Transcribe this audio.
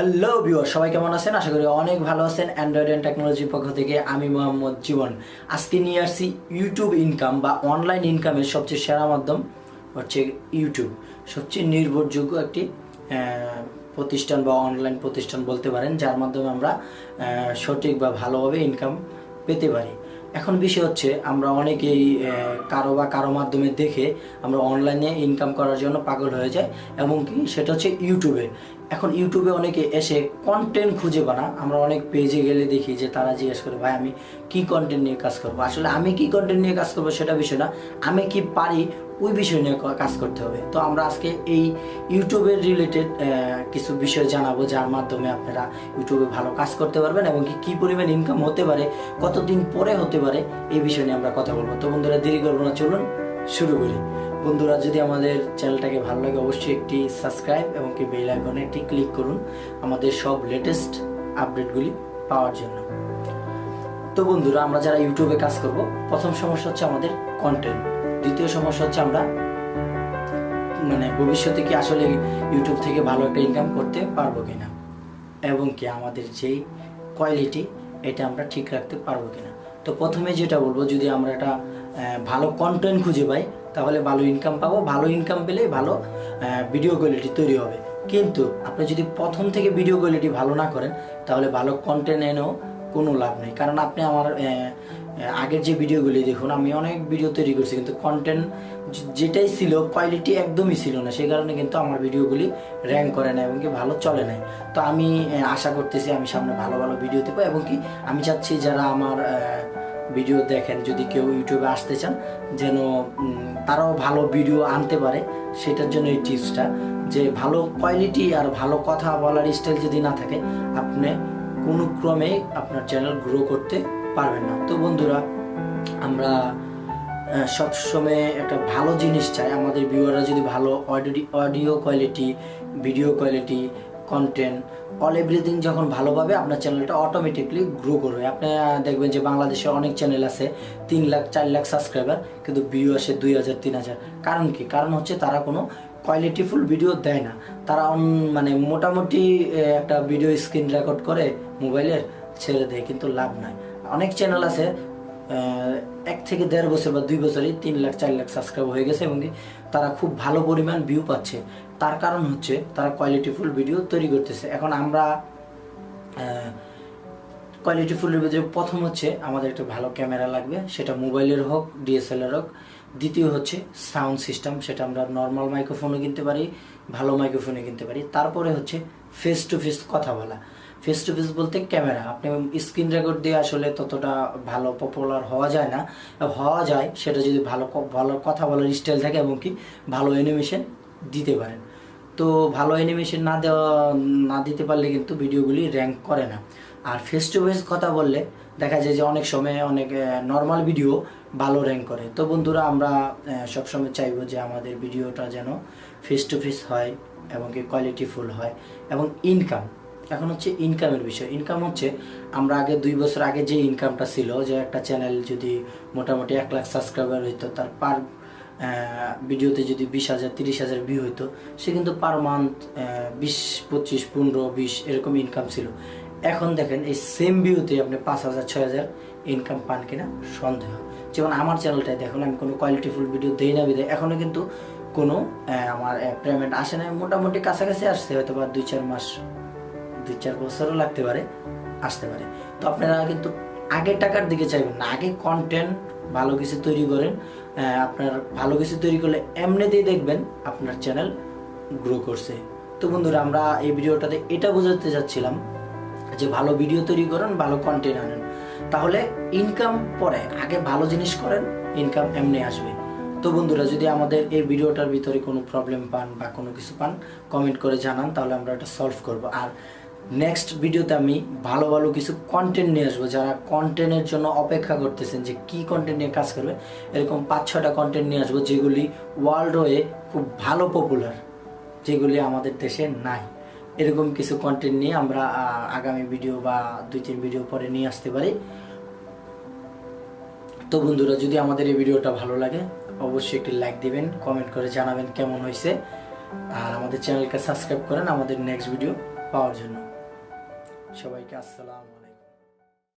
Hello viewer, সবাই কেমন আছেন? আশা করি অনেক ভালো আছেন। অ্যান্ড্রয়েড অ্যান্ড টেকনোলজির পক্ষ থেকে আমি মোহাম্মদ জীবন আজকে নিয়ে আসছি ইউটিউব ইনকাম বা অনলাইন ইনকামের সবচেয়ে সেরা মাধ্যম হচ্ছে ইউটিউব। সবচেয়ে নির্ভরযোগ্য একটি প্রতিষ্ঠান বা অনলাইন প্রতিষ্ঠান বলতে পারেন, যার মাধ্যমে আমরা সঠিক বা ভালোভাবে ইনকাম পেতে পারি। এখন বিষয় হচ্ছে আমরা অনেকেই কারো মাধ্যমে দেখে আমরা অনলাইনে ইনকাম করার জন্য পাগল হয়ে যাই, এবং কি সেটা হচ্ছে ইউটিউবে। এখন ইউটিউবে অনেকে এসে কন্টেন্ট খুঁজে পানা, আমরা অনেক পেজে গেলে দেখি যে তারা জিজ্ঞেস করে, ভাই আমি কি কন্টেন্ট নিয়ে কাজ করবো। আসলে আমি কি কন্টেন্ট নিয়ে কাজ করবো সেটা বিষয় না, আমি কি পারি ওই বিষয় নিয়ে কাজ করতে হবে। তো আমরা আজকে এই ইউটিউবের রিলেটেড কিছু বিষয় জানাবো, যার মাধ্যমে আপনারা ইউটিউবে ভালো কাজ করতে পারবেন এবং কি পরিমাণ ইনকাম হতে পারে, কতদিন পরে হতে পারে, এই বিষয় নিয়ে আমরা কথা বলবো। তো বন্ধুরা, দেরি করবো না, চলুন শুরু করি। বন্ধুরা, যদি আমাদের চ্যানেলটাকে ভালো লাগে অবশ্যই একটি সাবস্ক্রাইব এবং কি বেল আইকনে একটি ক্লিক করুন আমাদের সব লেটেস্ট আপডেটগুলি পাওয়ার জন্য। তো বন্ধুরা, আমরা যারা ইউটিউবে কাজ করব, প্রথম সমস্যা হচ্ছে আমাদের কন্টেন্ট। দ্বিতীয় সমস্যা হচ্ছে আমরা ভবিষ্যতে কি আসলে ইউটিউব থেকে ভালো একটা ইনকাম করতে পারবো কিনা, এবং কি আমাদের যেই কোয়ালিটি এটা আমরা ঠিক রাখতে পারবো কিনা। তো প্রথমে যেটা বলবো, যদি আমরা একটা ভালো কন্টেন্ট খুঁজে পাই তাহলে ভালো ইনকাম পাবো। ভালো ইনকাম পেলে ভালো ভিডিও কোয়ালিটি তৈরি হবে। কিন্তু আপনি যদি প্রথম থেকে ভিডিও কোয়ালিটি ভালো না করেন তাহলে ভালো কন্টেন্ট এনেও কোনো লাভ নেই। কারণ আপনি আমার আগের যে ভিডিওগুলি দেখুন, আমি অনেক ভিডিও তৈরি করছি, কিন্তু কন্টেন্ট যেটাই ছিল কোয়ালিটি একদমই ছিল না। সেই কারণে কিন্তু আমার ভিডিওগুলি র্যাঙ্ক করে না এবং কি ভালো চলে নাই। তো আমি আশা করতেছি আমি সামনে ভালো ভালো ভিডিও দেবো, এবং কি আমি চাচ্ছি যারা আমার ভিডিও দেখেন, যদি কেউ ইউটিউবে আসতে চান, যেন তারাও ভালো ভিডিও আনতে পারে। সেটার জন্য এই টিপসটা, যে ভালো কোয়ালিটি আর ভালো কথা বলার স্টাইল যদি না থাকে, আপনি কোনো ক্রমেই আপনার চ্যানেল গ্রো করতে পারবেন না। তো বন্ধুরা, আমরা সবসময় একটা ভালো জিনিস চাই। আমাদের ভিউয়াররা যদি ভালো audio quality, video quality, content, all everything যখন ভালো পাবে, আপনার চ্যানেলটা অটোমেটিকলি গ্রো করবে। আপনি দেখবেন যে বাংলাদেশে অনেক চ্যানেল আছে 3 লাখ 4 লাখ সাবস্ক্রাইবার, কিন্তু ভিউ আসে 2000 3000। কারণ কি? কারণ হচ্ছে তারা কোনো কোয়ালিটিফুল ভিডিও দেয় না। তারা মোটামুটি একটা ভিডিও স্ক্রিন রেকর্ড করে মোবাইলের ছেড়ে দেয়, কিন্তু লাভ নাই। অনেক চ্যানেল আছে 1 থেকে 1.5 বছর বা 2 বছরই 3 লাখ 4 লাখ সাবস্ক্রাইব হয়ে গেছে, এবং তারা খুব ভালো পরিমাণ ভিউ পাচ্ছে। তার কারণ হচ্ছে তারা কোয়ালিটিফুল ভিডিও তৈরি করতেছে। এখন আমরা কোয়ালিটিফুলের ভিতরে প্রথম হচ্ছে আমাদের একটা ভালো ক্যামেরা লাগবে, সেটা মোবাইলের হোক, ডিএসএলআর হোক। দ্বিতীয় হচ্ছে সাউন্ড সিস্টেম, সেটা আমরা নর্মাল মাইক্রোফোনও কিনতে পারি, ভালো মাইক্রোফোনে কিনতে পারি। তারপরে হচ্ছে ফেস টু ফেস কথা বলা। ফেস টু ফেস বলতে ক্যামেরা। আপনি স্ক্রিন রেকর্ড দিয়ে আসলে ততটা ভালো পপুলার হওয়া যায় না। হওয়া যায় সেটা যদি ভালো কথা বলার স্টাইল থাকে, এবং কি ভালো অ্যানিমেশন দিতে পারেন। তো ভালো অ্যানিমেশন না দিতে পারলে কিন্তু ভিডিওগুলি র্যাঙ্ক করে না। আর ফেস টু ফেস কথা বললে দেখা যায় যে অনেক সময় অনেক নর্মাল ভিডিও ভালো র্যাঙ্ক করে। তো বন্ধুরা, আমরা সবসময় চাইবো যে আমাদের ভিডিওটা যেন ফেস টু ফেস হয় এবং কি কোয়ালিটিফুল হয়। এবং ইনকাম, এখন হচ্ছে ইনকামের বিষয়। ইনকাম হচ্ছে আমরা আগে 2 বছর আগে যে ইনকামটা ছিল, যে একটা চ্যানেল যদি মোটামুটি 1 লাখ সাবস্ক্রাইবার হইতো, তার পার ভিডিওতে যদি 20,000 30,000 ভিউ হইতো, সে কিন্তু পার মান্থ 20 25 15 20 এরকম ইনকাম ছিল। এখন দেখেন এই সেম ভিউতে আপনি 5,000 6,000 ইনকাম পান কিনা সন্দেহ। যেমন আমার চ্যানেলটায় দেখুন, আমি কোনো কোয়ালিটিফুল ভিডিও দেই না বিদায় এখনও কিন্তু কোনো আমার পেমেন্ট আসে না। মোটামুটি কাছাকাছি আসছে, হয়তো বা 2-4 মাস 2-4 বছরও লাগতে পারে, আসতে পারে। তো আপনারা কিন্তু আগে টাকার দিকে চাইবেন না, আগে কন্টেন্ট ভালো কিছু তৈরি করেন। আপনার ভালো কিছু তৈরি করলে এমনিতেই দেখবেন আপনার চ্যানেল গ্রো করছে। তো বন্ধুরা, আমরা এই ভিডিওটাতে এটা বোঝাতে চাচ্ছিলাম যে ভালো ভিডিও তৈরি করেন, ভালো কন্টেন্ট আনেন, তাহলে ইনকাম পরে। আগে ভালো জিনিস করেন, ইনকাম এমনি আসবে। তো বন্ধুরা, যদি আমাদের এই ভিডিওটার ভিতরে কোনো প্রবলেম পান বা কোনো কিছু পান, কমেন্ট করে জানান, তাহলে আমরা এটা সলভ করব। আর নেক্সট ভিডিওতে আমি ভালো ভালো কিছু কন্টেন্ট নিয়ে আসবো। যারা কন্টেন্টের জন্য অপেক্ষা করতেছেন যে কি কন্টেন্ট নিয়ে কাজ করবে, এরকম 5-6টা কন্টেন্ট নিয়ে আসবো, যেগুলি ওয়ার্ল্ড ওয়ে খুব ভালো পপুলার, যেগুলি আমাদের দেশে নাই। এরকম কিছু কন্টেন্ট নিয়ে আমরা আগামী ভিডিও বা 2-3 ভিডিও পরে নিয়ে আসতে পারি। তো বন্ধুরা, যদি আমাদের এই ভিডিওটা ভালো লাগে অবশ্যই একটি লাইক দিবেন, কমেন্ট করে জানাবেন কেমন হয়েছে, আর আমাদের চ্যানেলকে সাবস্ক্রাইব করেন আমাদের নেক্সট ভিডিও পাওয়ার জন্য। সবাইকে আসসালাম।